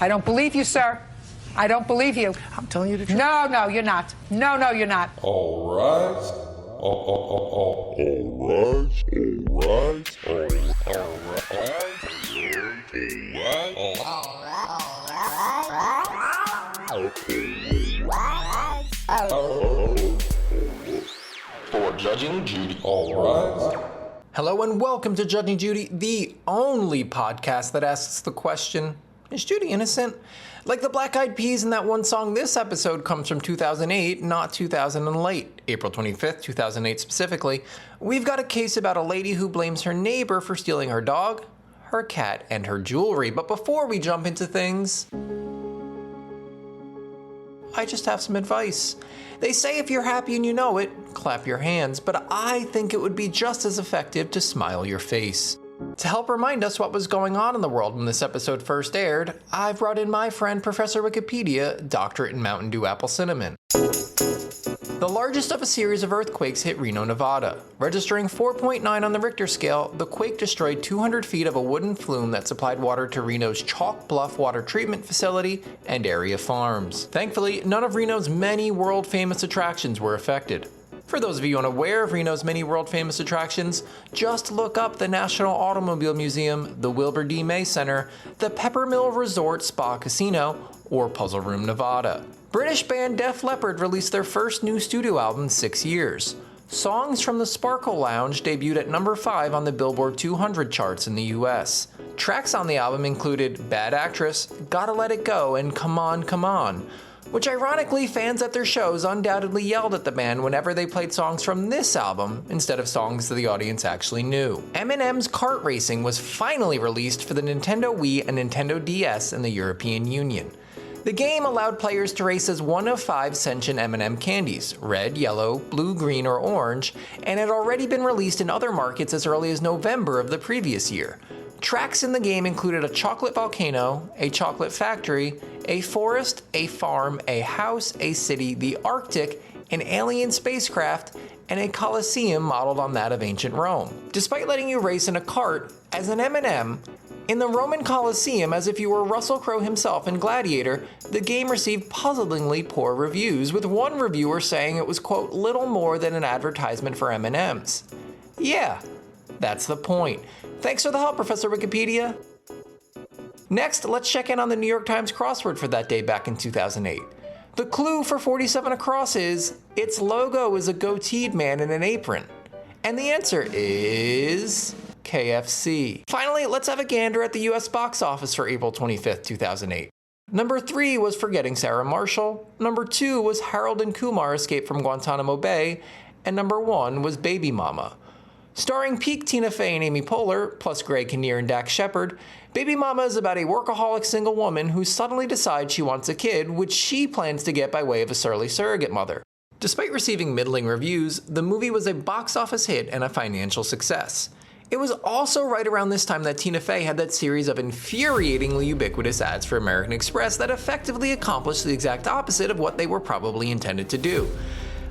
I don't believe you, sir. I don't believe you. I'm telling you the truth. No, you're not. No, you're not. All right. All right. For Judging Judy. All right. Hello and welcome to Judging Judy, the only podcast that asks the question, is Judy innocent? Like the Black Eyed Peas in that one song, this episode comes from 2008, not 2000 and late. April 25th, 2008 specifically. We've got a case about a lady who blames her neighbor for stealing her dog, her cat, and her jewelry. But before we jump into things, I just have some advice. They say if you're happy and you know it, clap your hands, but I think it would be just as effective to smile your face. To help remind us what was going on in the world when this episode first aired, I've brought in my friend Professor Wikipedia, doctorate in Mountain Dew Apple Cinnamon. The largest of a series of earthquakes hit Reno, Nevada. Registering 4.9 on the Richter scale, the quake destroyed 200 feet of a wooden flume that supplied water to Reno's Chalk Bluff Water Treatment Facility and area farms. Thankfully, none of Reno's many world-famous attractions were affected. For those of you unaware of Reno's many world-famous attractions, just look up the National Automobile Museum, the Wilbur D. May Center, the Peppermill Resort Spa Casino, or Puzzle Room, Nevada. British band Def Leppard released their first new studio album in 6 years. Songs from the Sparkle Lounge debuted at number 5 on the Billboard 200 charts in the US. Tracks on the album included Bad Actress, Gotta Let It Go, and Come On, Come On, which ironically fans at their shows undoubtedly yelled at the band whenever they played songs from this album instead of songs that the audience actually knew. Eminem's Kart Racing was finally released for the Nintendo Wii and Nintendo DS in the European Union. The game allowed players to race as one of 5 sentient M&M candies, red, yellow, blue, green, or orange, and had already been released in other markets as early as November of the previous year. Tracks in the game included a chocolate volcano, a chocolate factory, a forest, a farm, a house, a city, the Arctic, an alien spacecraft, and a coliseum modeled on that of ancient Rome. Despite letting you race in a cart, as an M&M, in the Roman Colosseum, as if you were Russell Crowe himself in Gladiator, the game received puzzlingly poor reviews, with one reviewer saying it was, quote, little more than an advertisement for M&Ms. Yeah, that's the point. Thanks for the help, Professor Wikipedia. Next, let's check in on the New York Times crossword for that day back in 2008. The clue for 47 across is, its logo is a goateed man in an apron. And the answer is KFC. Finally, let's have a gander at the US box office for April 25th, 2008. Number 3 was Forgetting Sarah Marshall. Number 2 was Harold and Kumar Escape from Guantanamo Bay. And number 1 was Baby Mama. Starring peak Tina Fey and Amy Poehler, plus Greg Kinnear and Dax Shepard, Baby Mama is about a workaholic single woman who suddenly decides she wants a kid, which she plans to get by way of a surly surrogate mother. Despite receiving middling reviews, the movie was a box office hit and a financial success. It was also right around this time that Tina Fey had that series of infuriatingly ubiquitous ads for American Express that effectively accomplished the exact opposite of what they were probably intended to do.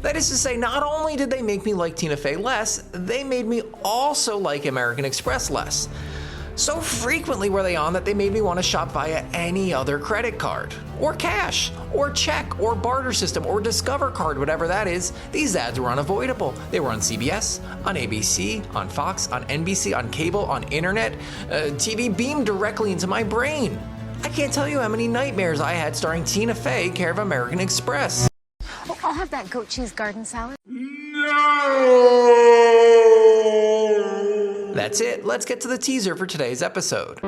That is to say, not only did they make me like Tina Fey less, they made me also like American Express less. So frequently were they on that they made me want to shop via any other credit card, or cash, or check, or barter system, or Discover card, whatever that is. These ads were unavoidable. They were on CBS, on ABC, on Fox, on NBC, on cable, on internet. TV beamed directly into my brain. I can't tell you how many nightmares I had starring Tina Fey, care of American Express. Oh, I'll have that goat cheese garden salad. No! That's it. Let's get to the teaser for today's episode.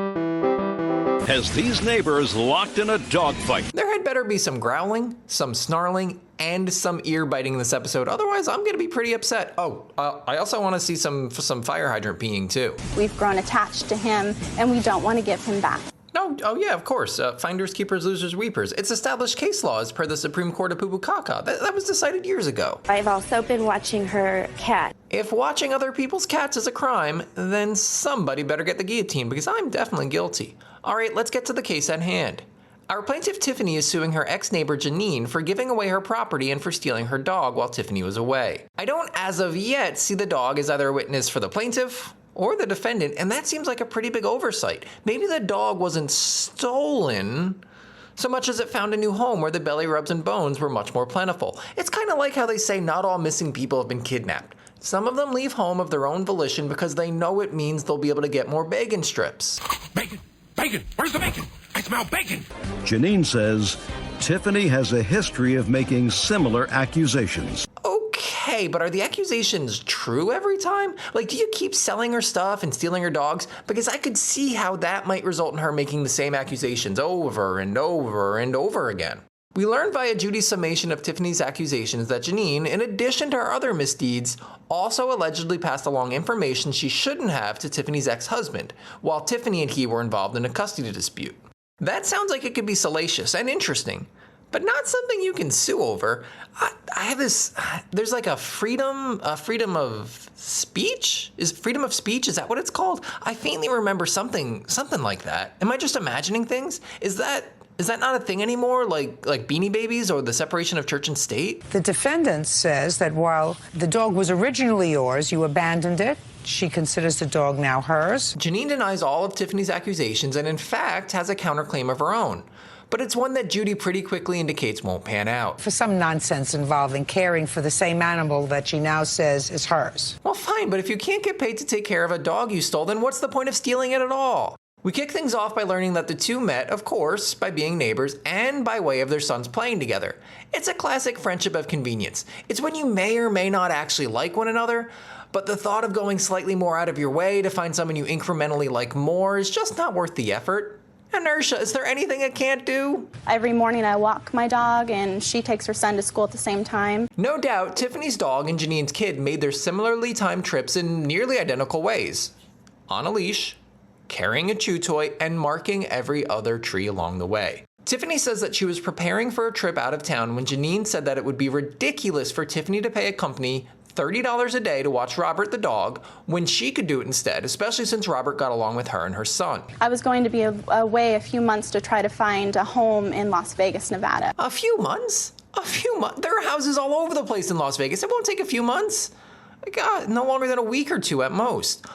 Has these neighbors locked in a dogfight? There had better be some growling, some snarling, and some ear biting in this episode. Otherwise, I'm going to be pretty upset. Oh, I also want to see some fire hydrant peeing too. We've grown attached to him, and we don't want to give him back. No, oh yeah, of course. Finders, keepers, losers, weepers. It's established case law as per the Supreme Court of Pupukaka. That was decided years ago. I've also been watching her cat. If watching other people's cats is a crime, then somebody better get the guillotine, because I'm definitely guilty. All right, let's get to the case at hand. Our plaintiff Tiffany is suing her ex-neighbor Janine for giving away her property and for stealing her dog while Tiffany was away. I don't, as of yet, see the dog as either a witness for the plaintiff or the defendant, and that seems like a pretty big oversight. Maybe the dog wasn't stolen, so much as it found a new home where the belly rubs and bones were much more plentiful. It's kind of like how they say not all missing people have been kidnapped. Some of them leave home of their own volition because they know it means they'll be able to get more bacon strips. Bacon! Bacon! Where's the bacon? I smell bacon! Janine says Tiffany has a history of making similar accusations. Okay, but are the accusations true every time? Like, do you keep selling her stuff and stealing her dogs? Because I could see how that might result in her making the same accusations over and over and over again. We learned via Judy's summation of Tiffany's accusations that Janine, in addition to her other misdeeds, also allegedly passed along information she shouldn't have to Tiffany's ex-husband, while Tiffany and he were involved in a custody dispute. That sounds like it could be salacious and interesting, but not something you can sue over. I have this, there's like a freedom of speech? Is freedom of speech, is that what it's called? I faintly remember something like that. Am I just imagining things? Is that not a thing anymore, like Beanie Babies or the separation of church and state? The defendant says that while the dog was originally yours, you abandoned it. She considers the dog now hers. Janine denies all of Tiffany's accusations and in fact has a counterclaim of her own. But it's one that Judy pretty quickly indicates won't pan out. For some nonsense involving caring for the same animal that she now says is hers. Well, fine, but if you can't get paid to take care of a dog you stole, then what's the point of stealing it at all? We kick things off by learning that the two met, of course, by being neighbors and by way of their sons playing together. It's a classic friendship of convenience. It's when you may or may not actually like one another, but the thought of going slightly more out of your way to find someone you incrementally like more is just not worth the effort. Inertia, is there anything it can't do? Every morning I walk my dog and she takes her son to school at the same time. No doubt, Tiffany's dog and Janine's kid made their similarly timed trips in nearly identical ways. On a leash, carrying a chew toy, and marking every other tree along the way. Tiffany says that she was preparing for a trip out of town when Janine said that it would be ridiculous for Tiffany to pay a company $30 a day to watch Robert the dog when she could do it instead, especially since Robert got along with her and her son. I was going to be away a few months to try to find a home in Las Vegas, Nevada. A few months? A few months? There are houses all over the place in Las Vegas. It won't take a few months. God, no longer than a week or two at most.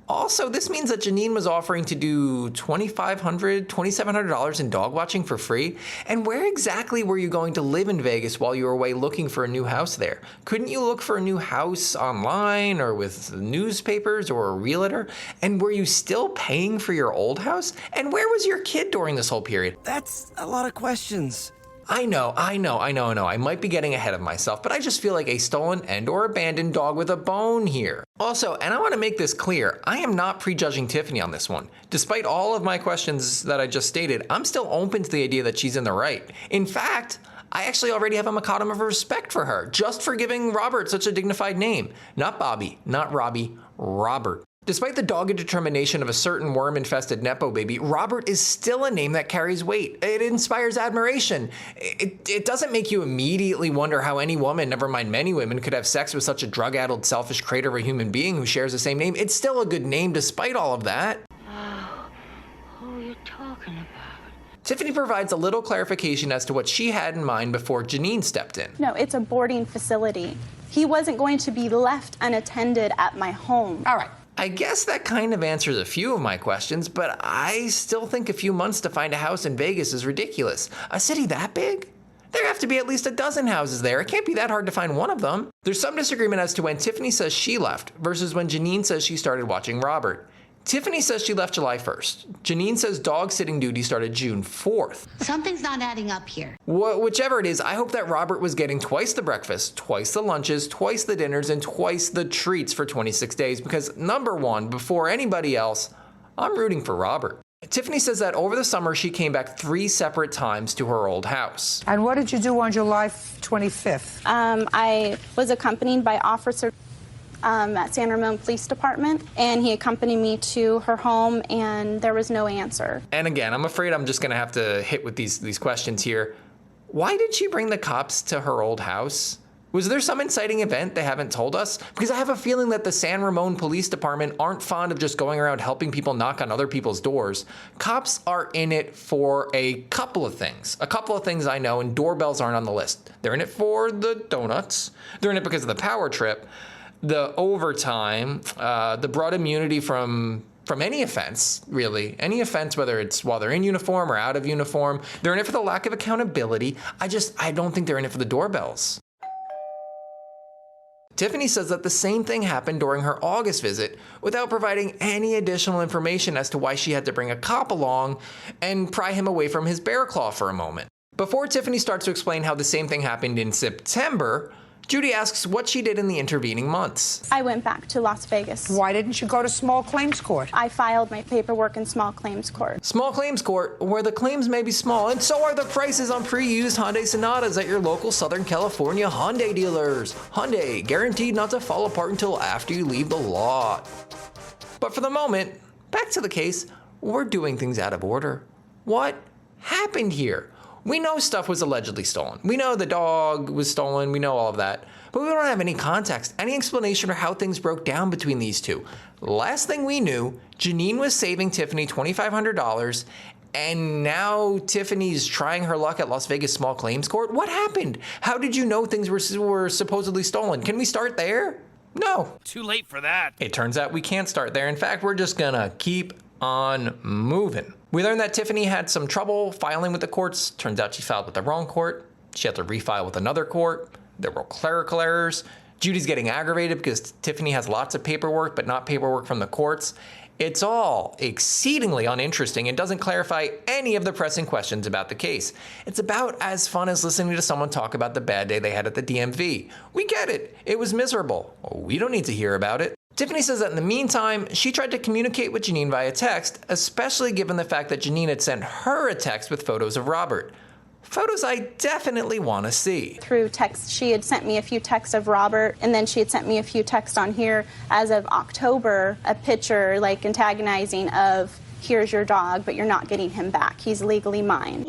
Also, this means that Janine was offering to do $2,500, $2,700 in dog watching for free. And where exactly were you going to live in Vegas while you were away looking for a new house there? Couldn't you look for a new house online or with newspapers or a realtor? And were you still paying for your old house? And where was your kid during this whole period? That's a lot of questions. I know. I might be getting ahead of myself, but I just feel like a stolen and or abandoned dog with a bone here. Also, and I want to make this clear, I am not prejudging Tiffany on this one. Despite all of my questions that I just stated, I'm still open to the idea that she's in the right. In fact, I actually already have a modicum of respect for her, just for giving Robert such a dignified name. Not Bobby, not Robbie, Robert. Despite the dogged determination of a certain worm-infested Nepo baby, Robert is still a name that carries weight. It inspires admiration. It doesn't make you immediately wonder how any woman, never mind many women, could have sex with such a drug-addled, selfish crater of a human being who shares the same name. It's still a good name despite all of that. Oh, who are you talking about? Tiffany provides a little clarification as to what she had in mind before Janine stepped in. No, it's a boarding facility. He wasn't going to be left unattended at my home. All right. I guess that kind of answers a few of my questions, but I still think a few months to find a house in Vegas is ridiculous. A city that big? There have to be at least a dozen houses there. It can't be that hard to find one of them. There's some disagreement as to when Tiffany says she left versus when Janine says she started watching Robert. Tiffany says she left July 1st. Janine says dog sitting duty started June 4th. Something's not adding up here. Whichever it is, I hope that Robert was getting twice the breakfast, twice the lunches, twice the dinners, and twice the treats for 26 days because, number one, before anybody else, I'm rooting for Robert. Tiffany says that over the summer she came back 3 separate times to her old house. And what did you do on July 25th? I was accompanied by Officer at San Ramon Police Department, and he accompanied me to her home, and there was no answer. And again, I'm afraid I'm just gonna have to hit with these questions here. Why did she bring the cops to her old house? Was there some inciting event they haven't told us? Because I have a feeling that the San Ramon Police Department aren't fond of just going around helping people knock on other people's doors. Cops are in it for a couple of things. A couple of things I know, and doorbells aren't on the list. They're in it for the donuts. They're in it because of the power trip, the overtime, the broad immunity from from any offense, really. Any offense, whether it's while they're in uniform or out of uniform. They're in it for the lack of accountability. I don't think they're in it for the doorbells. Tiffany says that the same thing happened during her August visit without providing any additional information as to why she had to bring a cop along and pry him away from his bear claw for a moment. Before Tiffany starts to explain how the same thing happened in September, Judy asks what she did in the intervening months. I went back to Las Vegas. Why didn't you go to small claims court? I filed my paperwork in small claims court. Small claims court, where the claims may be small, and so are the prices on pre-used Hyundai Sonatas at your local Southern California Hyundai dealers. Hyundai, guaranteed not to fall apart until after you leave the lot. But for the moment, back to the case, we're doing things out of order. What happened here? We know stuff was allegedly stolen. We know the dog was stolen. We know all of that. But we don't have any context, any explanation for how things broke down between these two. Last thing we knew, Janine was saving Tiffany $2,500, and now Tiffany's trying her luck at Las Vegas Small Claims Court. What happened? How did you know things were supposedly stolen? Can we start there? No. Too late for that. It turns out we can't start there. In fact, we're just gonna keep on moving. We learned that Tiffany had some trouble filing with the courts. Turns out she filed with the wrong court. She had to refile with another court. There were clerical errors. Judy's getting aggravated because Tiffany has lots of paperwork, but not paperwork from the courts. It's all exceedingly uninteresting and doesn't clarify any of the pressing questions about the case. It's about as fun as listening to someone talk about the bad day they had at the DMV. We get it. It was miserable. We don't need to hear about it. Tiffany says that in the meantime, she tried to communicate with Janine via text, especially given the fact that Janine had sent her a text with photos of Robert. Photos I definitely want to see. Through text, she had sent me a few texts of Robert, and then she had sent me a few texts on here as of October, a picture like antagonizing of, here's your dog, but you're not getting him back. He's legally mine.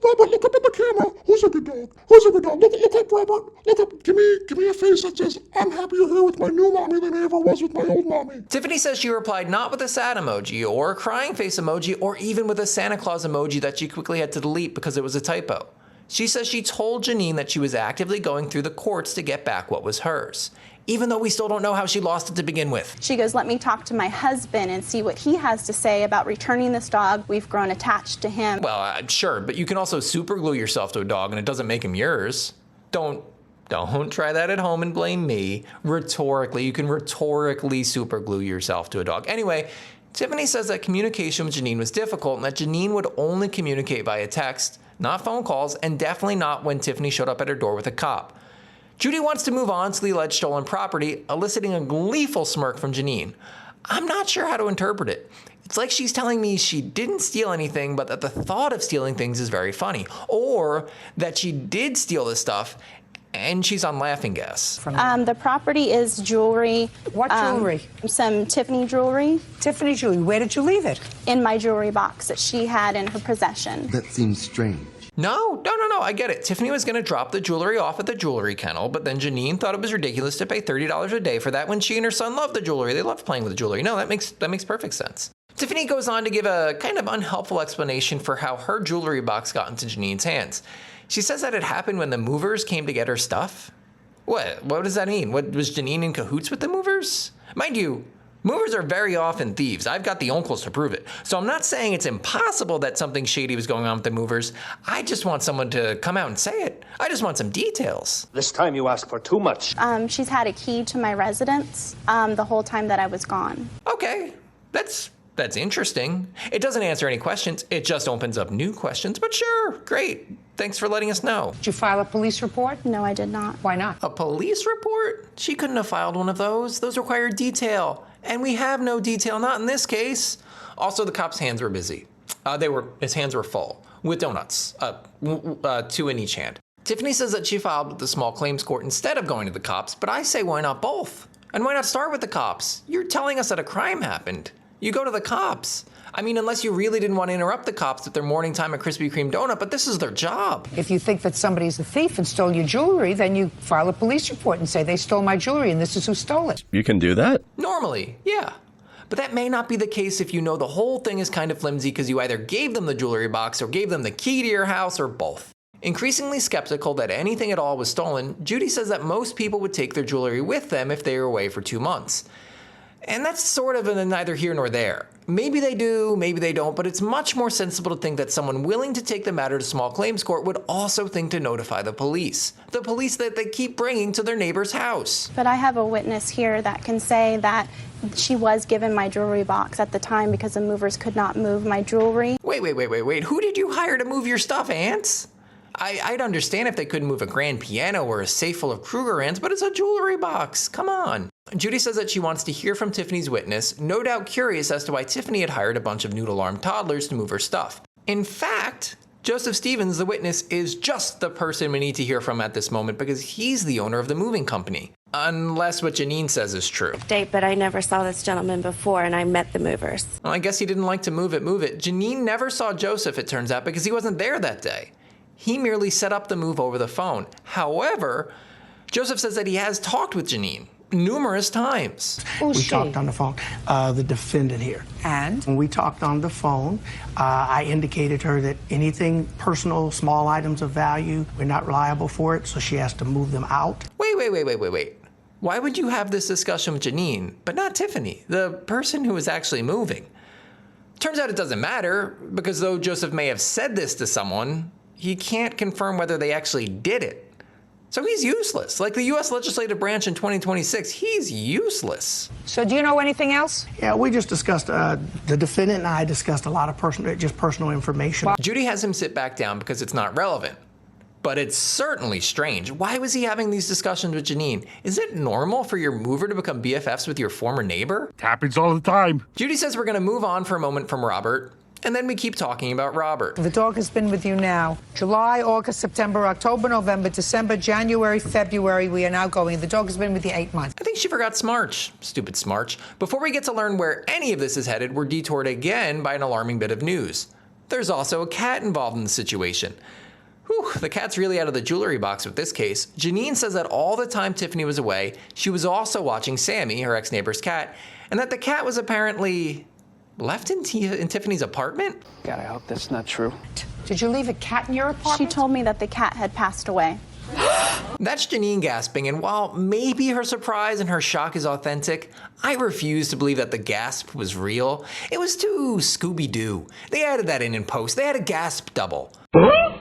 Robert, look up at the camera. Who's a good dog? Who's a good dog? Look up, Robert. Look up. Give me a face that says, I'm happier here with my new mommy than I ever was with my old mommy. Tiffany says she replied not with a sad emoji or a crying face emoji or even with a Santa Claus emoji that she quickly had to delete because it was a typo. She says she told Janine that she was actively going through the courts to get back what was hers, even though we still don't know how she lost it to begin with. She goes, let me talk to my husband and see what he has to say about returning this dog. We've grown attached to him. Well, sure, but you can also super glue yourself to a dog and it doesn't make him yours. Don't try that at home and blame me. Rhetorically, you can rhetorically super glue yourself to a dog. Anyway, Tiffany says that communication with Janine was difficult and that Janine would only communicate via text, not phone calls, and definitely not when Tiffany showed up at her door with a cop. Judy wants to move on to the alleged stolen property, eliciting a gleeful smirk from Janine. I'm not sure how to interpret it. It's like she's telling me she didn't steal anything, but that the thought of stealing things is very funny. Or that she did steal this stuff, and she's on laughing gas. The property is jewelry. What jewelry? Some Tiffany jewelry. Tiffany jewelry. Where did you leave it? In my jewelry box that she had in her possession. That seems strange. No, I get it. Tiffany was going to drop the jewelry off at the jewelry kennel, but then Janine thought it was ridiculous to pay $30 a day for that when she and her son loved the jewelry. They loved playing with the jewelry. No, that makes perfect sense. Tiffany goes on to give a kind of unhelpful explanation for how her jewelry box got into Janine's hands. She says that it happened when the movers came to get her stuff. What does that mean? Was Janine in cahoots with the movers? Mind you, movers are very often thieves. I've got the uncles to prove it. So I'm not saying it's impossible that something shady was going on with the movers. I just want someone to come out and say it. I just want some details. This time you ask for too much. She's had a key to my residence the whole time that I was gone. Okay, that's interesting. It doesn't answer any questions. It just opens up new questions. But sure, great. Thanks for letting us know. Did you file a police report? No, I did not. Why not? A police report? She couldn't have filed one of those. Those require detail. And we have no detail, not in this case. Also, the cop's hands were busy. His hands were full with donuts, 2 in each hand. Tiffany says that she filed with the small claims court instead of going to the cops, but I say why not both? And why not start with the cops? You're telling us that a crime happened. You go to the cops. I mean, unless you really didn't want to interrupt the cops at their morning time at Krispy Kreme donut, but this is their job. If you think that somebody's a thief and stole your jewelry, then you file a police report and say they stole my jewelry and this is who stole it. You can do that? Normally, yeah. But that may not be the case if you know the whole thing is kind of flimsy because you either gave them the jewelry box or gave them the key to your house or both. Increasingly skeptical that anything at all was stolen, Judy says that most people would take their jewelry with them if they were away for 2 months. And that's sort of a neither here nor there. Maybe they do, maybe they don't, but it's much more sensible to think that someone willing to take the matter to small claims court would also think to notify the police. The police that they keep bringing to their neighbor's house. But I have a witness here that can say that she was given my jewelry box at the time because the movers could not move my jewelry. Wait. Who did you hire to move your stuff, Ants? I'd understand if they couldn't move a grand piano or a safe full of Kruger ants, but it's a jewelry box. Come on. Judy says that she wants to hear from Tiffany's witness, no doubt curious as to why Tiffany had hired a bunch of noodle-armed toddlers to move her stuff. In fact, Joseph Stevens, the witness, is just the person we need to hear from at this moment because he's the owner of the moving company. Unless what Janine says is true. But I never saw this gentleman before, and I met the movers. Well, I guess he didn't like to move it. Janine never saw Joseph, it turns out, because he wasn't there that day. He merely set up the move over the phone. However, Joseph says that he has talked with Janine numerous times. We talked on the phone, the defendant here. And? When we talked on the phone, I indicated to her that anything personal, small items of value, we're not liable for it, so she has to move them out. Wait. Why would you have this discussion with Janine, but not Tiffany, the person who was actually moving? Turns out it doesn't matter, because though Joseph may have said this to someone, he can't confirm whether they actually did it. So he's useless. Like the U.S. legislative branch in 2026, he's useless. So do you know anything else? Yeah, we just discussed, the defendant and I discussed a lot of personal information. Well, Judy has him sit back down because it's not relevant. But it's certainly strange. Why was he having these discussions with Janine? Is it normal for your mover to become BFFs with your former neighbor? It happens all the time. Judy says we're gonna move on for a moment from Robert, and then we keep talking about Robert. The dog has been with you now. July, August, September, October, November, December, January, February. We are now going. The dog has been with you 8 months. I think she forgot Smarch. Stupid Smarch. Before we get to learn where any of this is headed, we're detoured again by an alarming bit of news. There's also a cat involved in the situation. Whew, the cat's really out of the jewelry box with this case. Janine says that all the time Tiffany was away, she was also watching Sammy, her ex-neighbor's cat, and that the cat was apparently left in Tiffany's apartment? God, I hope that's not true. Did you leave a cat in your apartment? She told me that the cat had passed away. That's Janine gasping, and while maybe her surprise and her shock is authentic, I refuse to believe that the gasp was real. It was too Scooby-Doo. They added that in post. They had a gasp double.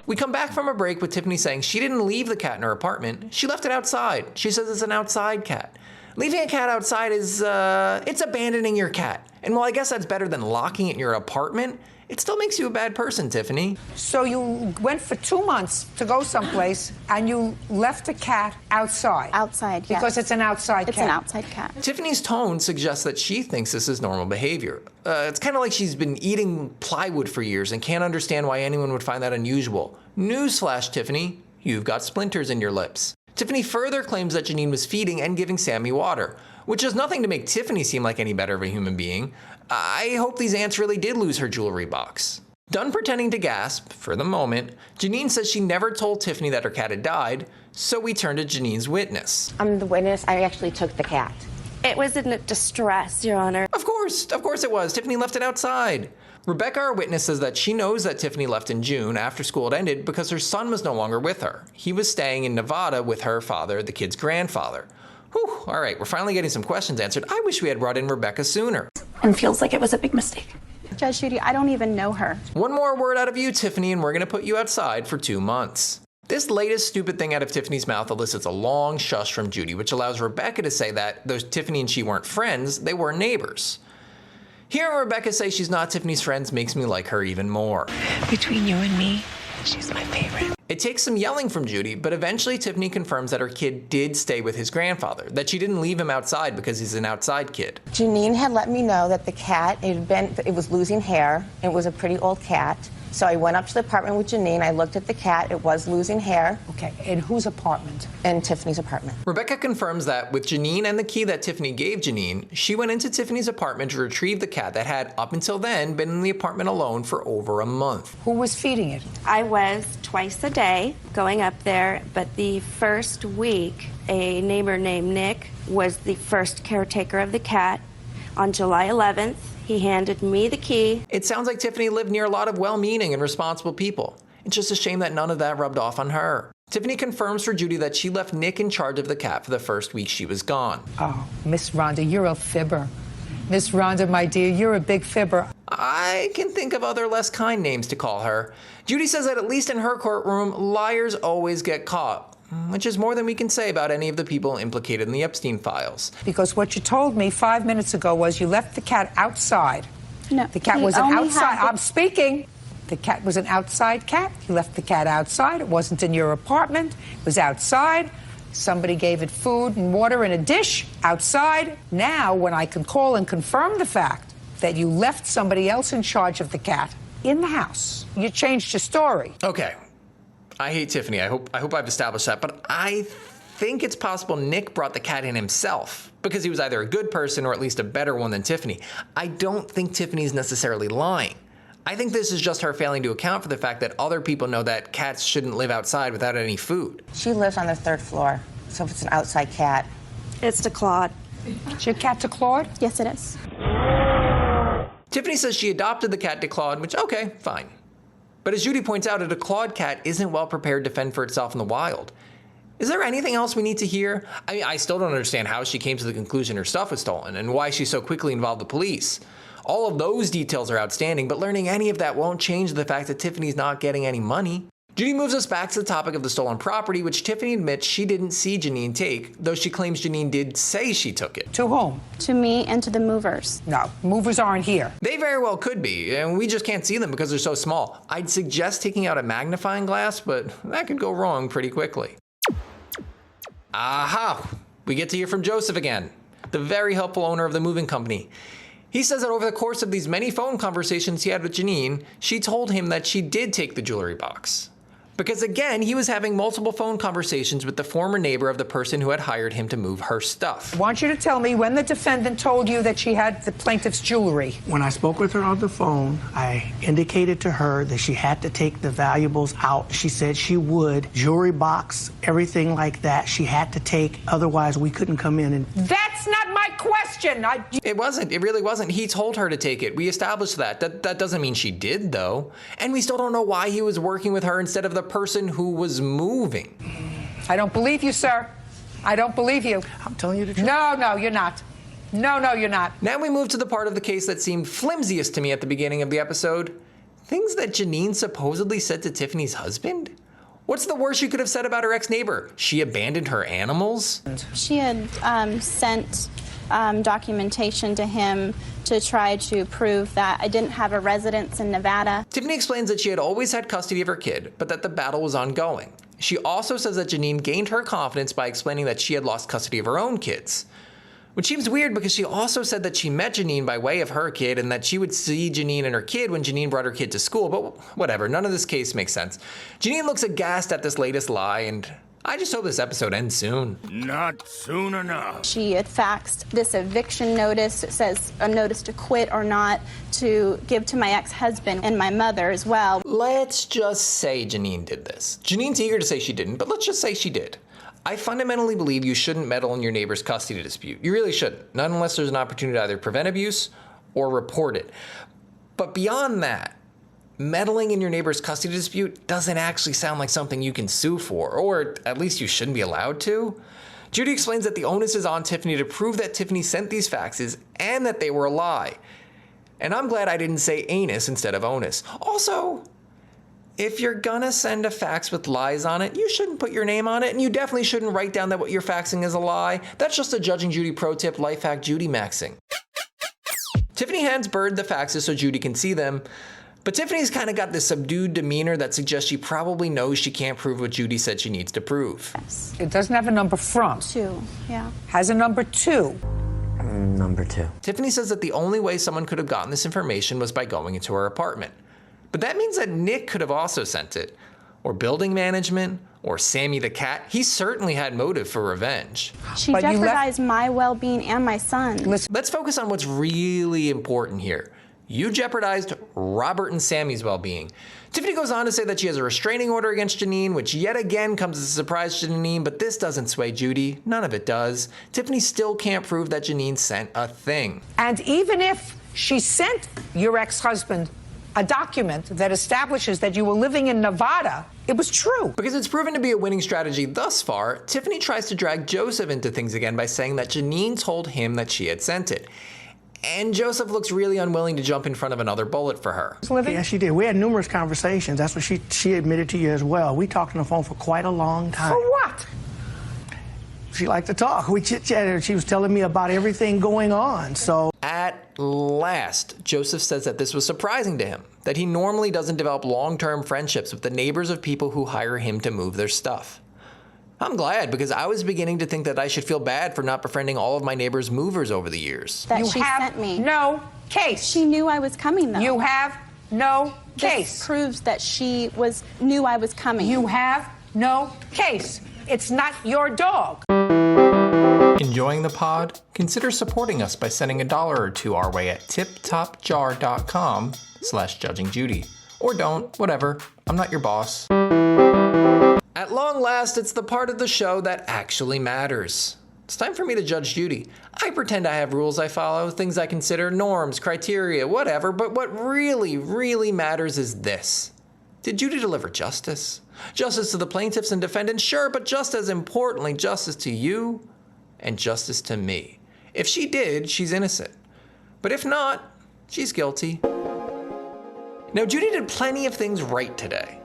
We come back from a break with Tiffany saying she didn't leave the cat in her apartment. She left it outside. She says it's an outside cat. Leaving a cat outside is, it's abandoning your cat. And while I guess that's better than locking it in your apartment, it still makes you a bad person, Tiffany. So you went for 2 months to go someplace, and you left a cat outside? Outside, yes. Because it's an outside cat? It's an outside cat. Tiffany's tone suggests that she thinks this is normal behavior. It's kind of like she's been eating plywood for years and can't understand why anyone would find that unusual. Newsflash, Tiffany, you've got splinters in your lips. Tiffany further claims that Janine was feeding and giving Sammy water, which is nothing to make Tiffany seem like any better of a human being. I hope these ants really did lose her jewelry box. Done pretending to gasp, for the moment, Janine says she never told Tiffany that her cat had died, so we turn to Janine's witness. I'm the witness. I actually took the cat. It was in distress, Your Honor. Of course it was. Tiffany left it outside. Rebecca, our witness, says that she knows that Tiffany left in June after school had ended because her son was no longer with her. He was staying in Nevada with her father, the kid's grandfather. Whew, all right, we're finally getting some questions answered. I wish we had brought in Rebecca sooner. And feels like it was a big mistake. Judge Judy, I don't even know her. One more word out of you, Tiffany, and we're gonna put you outside for 2 months. This latest stupid thing out of Tiffany's mouth elicits a long shush from Judy, which allows Rebecca to say that though Tiffany and she weren't friends, they were neighbors. Hearing Rebecca say she's not Tiffany's friends makes me like her even more. Between you and me, she's my favorite. It takes some yelling from Judy, but eventually Tiffany confirms that her kid did stay with his grandfather, that she didn't leave him outside because he's an outside kid. Janine had let me know that the cat, it was losing hair. It was a pretty old cat. So I went up to the apartment with Janine. I looked at the cat. It was losing hair. Okay, in whose apartment? In Tiffany's apartment. Rebecca confirms that with Janine and the key that Tiffany gave Janine, she went into Tiffany's apartment to retrieve the cat that had, up until then, been in the apartment alone for over a month. Who was feeding it? I was twice a day going up there, but the first week, a neighbor named Nick was the first caretaker of the cat. On July 11th, he handed me the key. It sounds like Tiffany lived near a lot of well-meaning and responsible people. It's just a shame that none of that rubbed off on her. Tiffany confirms for Judy that she left Nick in charge of the cat for the first week she was gone. Oh, Miss Rhonda, you're a fibber. Miss Rhonda, my dear, you're a big fibber. I can think of other less kind names to call her. Judy says that at least in her courtroom, liars always get caught, which is more than we can say about any of the people implicated in the Epstein files. Because what you told me 5 minutes ago was you left the cat outside. No, the cat was an outside. I'm speaking. The cat was an outside cat. You left the cat outside. It wasn't in your apartment. It was outside. Somebody gave it food and water in a dish outside. Now, when I can call and confirm the fact that you left somebody else in charge of the cat in the house, you changed your story. Okay. I hate Tiffany. I hope I've established that. But I think it's possible Nick brought the cat in himself because he was either a good person or at least a better one than Tiffany. I don't think Tiffany's necessarily lying. I think this is just her failing to account for the fact that other people know that cats shouldn't live outside without any food. She lives on the 3rd floor, so if it's an outside cat. It's to Claude. Is your cat to Claude? Yes, it is. Tiffany says she adopted the cat to Claude, which, okay, fine. But as Judy points out, a declawed cat isn't well prepared to fend for itself in the wild. Is there anything else we need to hear? I mean, I still don't understand how she came to the conclusion her stuff was stolen and why she so quickly involved the police. All of those details are outstanding, but learning any of that won't change the fact that Tiffany's not getting any money. Judy moves us back to the topic of the stolen property, which Tiffany admits she didn't see Janine take, though she claims Janine did say she took it. To whom? To me and to the movers. No, movers aren't here. They very well could be, and we just can't see them because they're so small. I'd suggest taking out a magnifying glass, but that could go wrong pretty quickly. Aha! We get to hear from Joseph again, the very helpful owner of the moving company. He says that over the course of these many phone conversations he had with Janine, she told him that she did take the jewelry box. Because again, he was having multiple phone conversations with the former neighbor of the person who had hired him to move her stuff. I want you to tell me when the defendant told you that she had the plaintiff's jewelry. When I spoke with her on the phone, I indicated to her that she had to take the valuables out. She said she would. Jewelry box, everything like that, she had to take. Otherwise, we couldn't come in and... That's not my question. It wasn't. It really wasn't. He told her to take it. We established that. That doesn't mean she did, though. And we still don't know why he was working with her instead of the person who was moving. I don't believe you, sir. I don't believe you. I'm telling you the truth. No, you're not. No, you're not. Now we move to the part of the case that seemed flimsiest to me at the beginning of the episode. Things that Janine supposedly said to Tiffany's husband? What's the worst she could have said about her ex-neighbor? She abandoned her animals? She had sent documentation to him to try to prove that I didn't have a residence in Nevada. Tiffany explains that she had always had custody of her kid, but that the battle was ongoing. She also says that Janine gained her confidence by explaining that she had lost custody of her own kids. Which seems weird because she also said that she met Janine by way of her kid and that she would see Janine and her kid when Janine brought her kid to school, but whatever, none of this case makes sense. Janine looks aghast at this latest lie, and I just hope this episode ends soon. Not soon enough. She had faxed this eviction notice. It says a notice to quit or not to give to my ex-husband and my mother as well. Let's just say Janine did this. Janine's eager to say she didn't, but let's just say she did. I fundamentally believe you shouldn't meddle in your neighbor's custody dispute. You really shouldn't, not unless there's an opportunity to either prevent abuse or report it. But beyond that, meddling in your neighbor's custody dispute doesn't actually sound like something you can sue for, or at least you shouldn't be allowed to. Judy explains that the onus is on Tiffany to prove that Tiffany sent these faxes and that they were a lie. And I'm glad I didn't say anus instead of onus. Also, if you're gonna send a fax with lies on it, you shouldn't put your name on it, and you definitely shouldn't write down that what you're faxing is a lie. That's just a Judging Judy pro tip, life hack Judy maxing. Tiffany hands Bird the faxes so Judy can see them, but Tiffany's kind of got this subdued demeanor that suggests she probably knows she can't prove what Judy said she needs to prove. Yes. It doesn't have a number from. 2, yeah. Has a number 2. Number 2. Tiffany says that the only way someone could have gotten this information was by going into her apartment. But that means that Nick could have also sent it, or building management, or Sammy the cat. He certainly had motive for revenge. She jeopardized my well-being and my son's. Let's focus on what's really important here. You jeopardized Robert and Sammy's well-being. Tiffany goes on to say that she has a restraining order against Janine, which yet again comes as a surprise to Janine, but this doesn't sway Judy. None of it does. Tiffany still can't prove that Janine sent a thing. And even if she sent your ex-husband a document that establishes that you were living in Nevada, it was true. Because it's proven to be a winning strategy thus far, Tiffany tries to drag Joseph into things again by saying that Janine told him that she had sent it. And Joseph looks really unwilling to jump in front of another bullet for her. Yeah, she did. We had numerous conversations. That's what she admitted to you as well. We talked on the phone for quite a long time. For what? She liked to talk. We chit-chatted. She was telling me about everything going on, so. At last, Joseph says that this was surprising to him, that he normally doesn't develop long-term friendships with the neighbors of people who hire him to move their stuff. I'm glad, because I was beginning to think that I should feel bad for not befriending all of my neighbors' movers over the years. That she sent me. No case. She knew I was coming, though. You have no case. This proves that she knew I was coming. You have no case. It's not your dog. Enjoying the pod? Consider supporting us by sending $1 or $2 our way at tiptopjar.com/judgingjudy. Or don't, whatever. I'm not your boss. At long last, it's the part of the show that actually matters. It's time for me to judge Judy. I pretend I have rules I follow, things I consider, norms, criteria, whatever, but what really, really matters is this. Did Judy deliver justice? Justice to the plaintiffs and defendants, sure, but just as importantly, justice to you and justice to me. If she did, she's innocent. But if not, she's guilty. Now, Judy did plenty of things right today.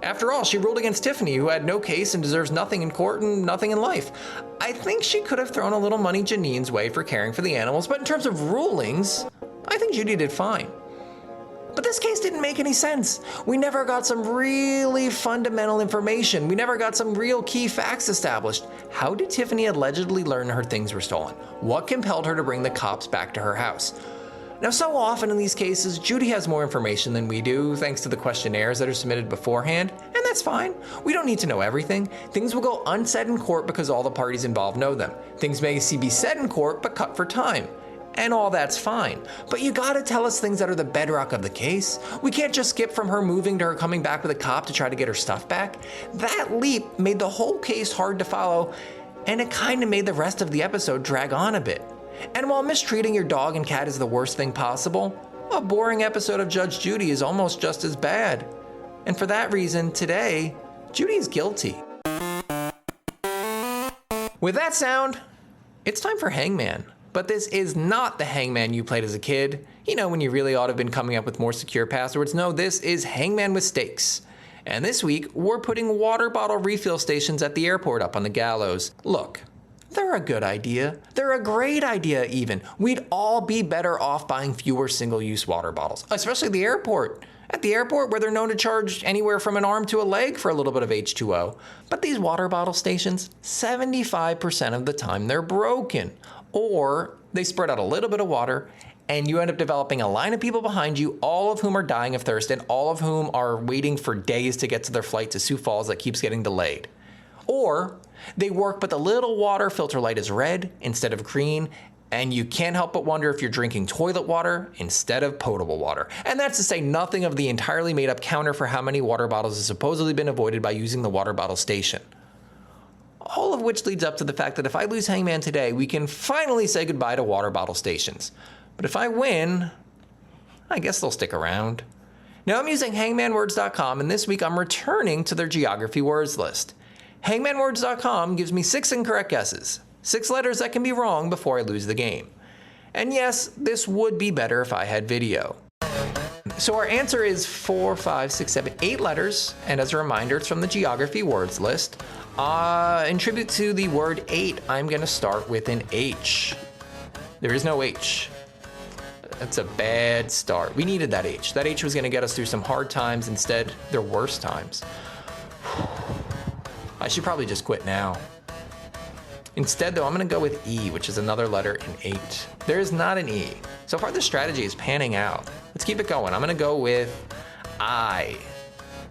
After all, she ruled against Tiffany, who had no case and deserves nothing in court and nothing in life. I think she could have thrown a little money Janine's way for caring for the animals, but in terms of rulings, I think Judy did fine. But this case didn't make any sense. We never got some really fundamental information. We never got some real key facts established. How did Tiffany allegedly learn her things were stolen? What compelled her to bring the cops back to her house? Now, so often in these cases, Judy has more information than we do, thanks to the questionnaires that are submitted beforehand, and that's fine. We don't need to know everything. Things will go unsaid in court because all the parties involved know them. Things may be said in court, but cut for time. And all that's fine. But you gotta tell us things that are the bedrock of the case. We can't just skip from her moving to her coming back with a cop to try to get her stuff back. That leap made the whole case hard to follow, and it kinda made the rest of the episode drag on a bit. And while mistreating your dog and cat is the worst thing possible, a boring episode of Judge Judy is almost just as bad. And for that reason, today, Judy is guilty. With that sound, it's time for Hangman. But this is not the Hangman you played as a kid. You know, when you really ought to have been coming up with more secure passwords. No, this is Hangman with stakes. And this week, we're putting water bottle refill stations at the airport up on the gallows. Look, they're a good idea. They're a great idea, even. We'd all be better off buying fewer single-use water bottles, especially at the airport. At the airport, where they're known to charge anywhere from an arm to a leg for a little bit of H2O. But these water bottle stations, 75% of the time they're broken. Or they spread out a little bit of water, and you end up developing a line of people behind you, all of whom are dying of thirst, and all of whom are waiting for days to get to their flight to Sioux Falls that keeps getting delayed. Or they work, but the little water filter light is red instead of green, and you can't help but wonder if you're drinking toilet water instead of potable water. And that's to say nothing of the entirely made up counter for how many water bottles has supposedly been avoided by using the water bottle station. All of which leads up to the fact that if I lose Hangman today, we can finally say goodbye to water bottle stations. But if I win, I guess they'll stick around. Now I'm using hangmanwords.com, and this week I'm returning to their geography words list. Hangmanwords.com gives me 6 incorrect guesses, 6 letters that can be wrong before I lose the game. And yes, this would be better if I had video. So our answer is 4, 5, 6, 7, 8 letters, and as a reminder, it's from the geography words list. In tribute to the word 8, I'm gonna start with an H. There is no H. That's a bad start. We needed that H. That H was gonna get us through some hard times. Instead, they're worse times. I should probably just quit now. Instead, though, I'm gonna go with E, which is another letter in 8. There is not an E. So far, the strategy is panning out. Let's keep it going. I'm gonna go with I,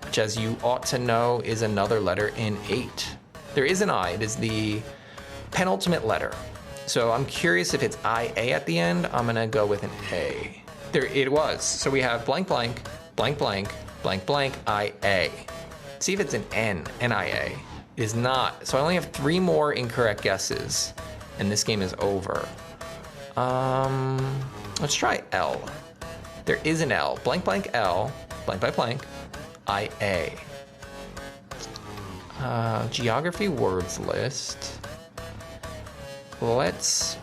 which, as you ought to know, is another letter in 8. There is an I. It is the penultimate letter. So I'm curious if it's IA at the end. I'm gonna go with an A. There it was. So we have blank, blank, blank, blank, blank, blank, IA. See if it's an N, NIA. It is not. So I only have 3 more incorrect guesses, and this game is over. Let's try L. There is an L. Blank, blank, L, blank, blank, blank, IA. Geography words list. Let's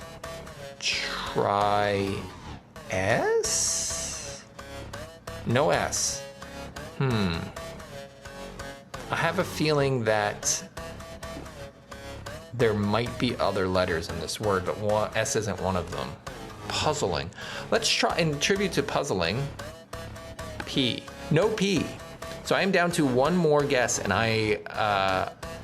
try S? No S. I have a feeling that there might be other letters in this word, but S isn't one of them. Puzzling. Let's try, in tribute to puzzling, P. No P. So I am down to one more guess, and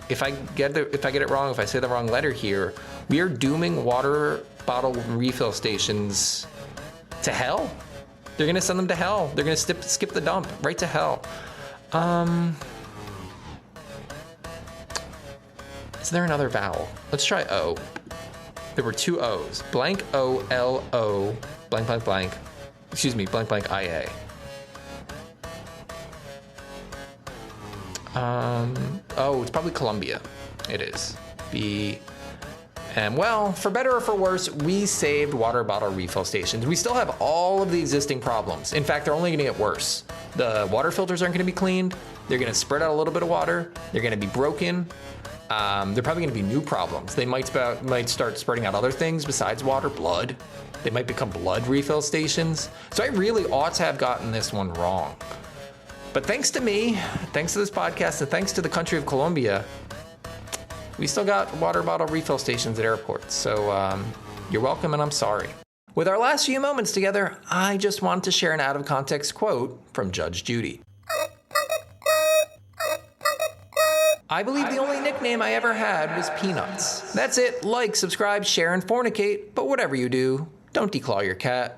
if I get it wrong, if I say the wrong letter here, we are dooming water bottle refill stations to hell. They're gonna send them to hell. They're gonna skip the dump right to hell. Is there another vowel? Let's try O. There were two O's. Blank O L O blank blank blank. Excuse me, blank blank I A. Oh, it's probably Columbia. It is. And well, for better or for worse, we saved water bottle refill stations. We still have all of the existing problems. In fact, they're only gonna get worse. The water filters aren't gonna be cleaned. They're gonna spread out a little bit of water. They're gonna be broken. They're probably gonna be new problems. They might start spreading out other things besides water, blood. They might become blood refill stations. So I really ought to have gotten this one wrong. But thanks to me, thanks to this podcast, and thanks to the country of Colombia, we still got water bottle refill stations at airports. So you're welcome, and I'm sorry. With our last few moments together, I just wanted to share an out-of-context quote from Judge Judy. I believe the only nickname I ever had was Peanuts. That's it. Like, subscribe, share, and fornicate. But whatever you do, don't declaw your cat.